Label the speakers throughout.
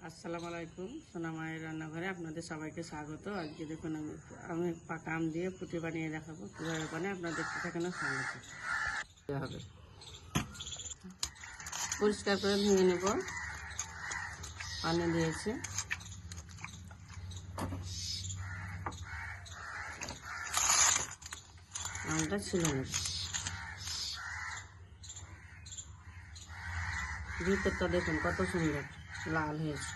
Speaker 1: আসসালামু আলাইকুম, সোনা মায়ের রান্নাঘরে আপনাদের সবাইকে স্বাগত। আজকে দেখুন আমি পাকা আম দিয়ে পুটি বানিয়ে দেখাবো কীভাবে বানায়। আপনারা দেখতে থাকেন সঙ্গে হবে। পরিষ্কার করে ভেঙে নেব, পানি দিয়েছে। আমটা ছিলে নেব, ভিতরটা দেখুন কত সুন্দর লাল হয়েছে।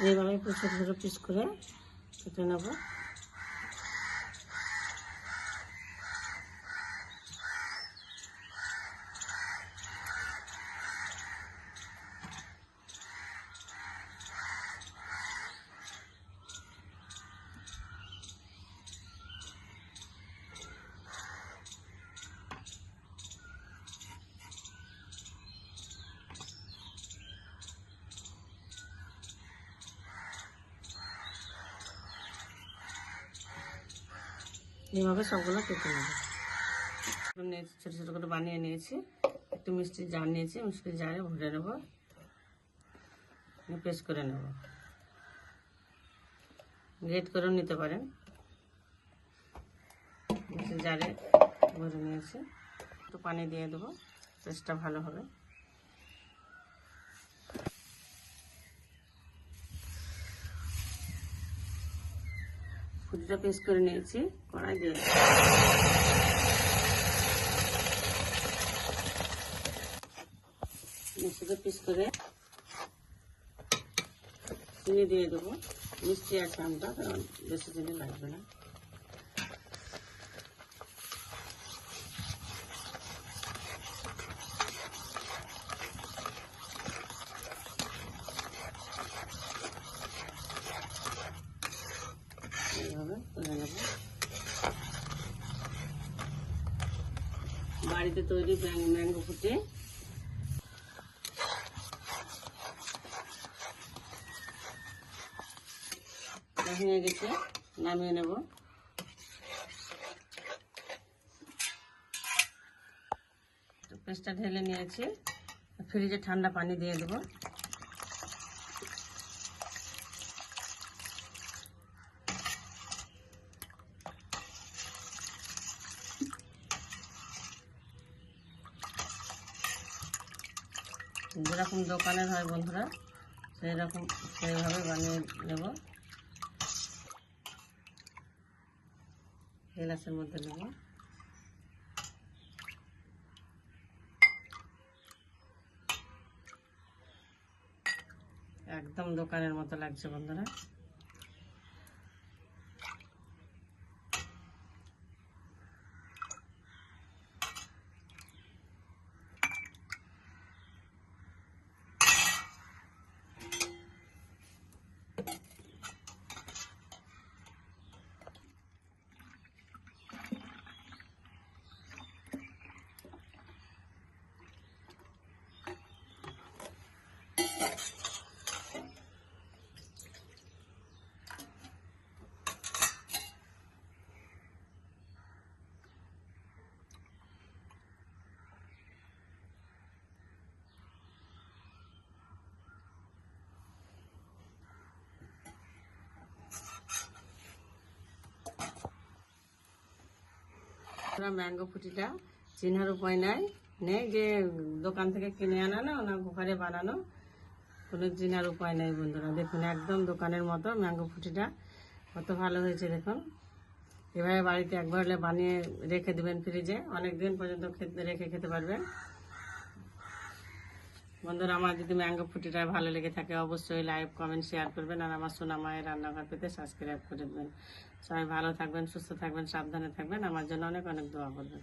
Speaker 1: এইভাবে একটু ছোটো ছোটো পিস করে কেটে নেব। এইভাবে সবগুলো কেটে নেব। ছোটো ছোটো করে বানিয়ে নিয়েছি। একটু মিষ্টির জার নিয়েছি, মিষ্টির জারে ভরে নেব, পেস্ট করে নেব। গ্রেট করেও নিতে পারেন। মিষ্টির জারে ভরে নিয়েছি, একটু পানি দিয়ে দেবো, টেস্টটা ভালো হবে। পুটিটা পেস্ট করে নিয়েছি, কড়াই দিয়ে মিষ্টিটা পিস করে চিনি দিয়ে দেবো। মিষ্টি আছে আমটা, কারণ বেশি চিনি লাগবে না। এইভাবে করে নেব। বাড়িতে তৈরি ম্যাঙ্গো ফুটে হয়ে গেছে, নামিয়ে নেব। পেস্টটা ঢেলে নিয়েছি, ফ্রিজে ঠান্ডা পানি দিয়ে দেবো। যেরকম দোকানের হয় বন্ধুরা, সেইভাবে বানিয়ে নেব। গ্লাসের মধ্যে নেব। একদম দোকানের মতো লাগছে বন্ধুরা। ম্যাঙ্গো ফুটিটা চেনার উপায় নেই যে দোকান থেকে কিনে আনানো না ঘরে বানানো, কোনো চেনার উপায় নেই বন্ধুরা। দেখুন একদম দোকানের মতো ম্যাঙ্গো ফুটিটা কত ভালো হয়েছে দেখুন। এভাবে বাড়িতে একবার হলে বানিয়ে রেখে দেবেন ফ্রিজে, অনেক দিন পর্যন্ত রেখে খেতে পারবেন বন্ধুরা। আমার যদি ম্যাঙ্গো ফুটিটা ভালো লেগে থাকে অবশ্যই লাইক কমেন্ট শেয়ার করবেন, আর আমার সোনা মায়ের রান্নাঘর পেতে সাবস্ক্রাইব করে দেবেন। সবাই ভালো থাকবেন, সুস্থ থাকবেন, সাবধানে থাকবেন, আমার জন্য অনেক অনেক দোয়া করবেন।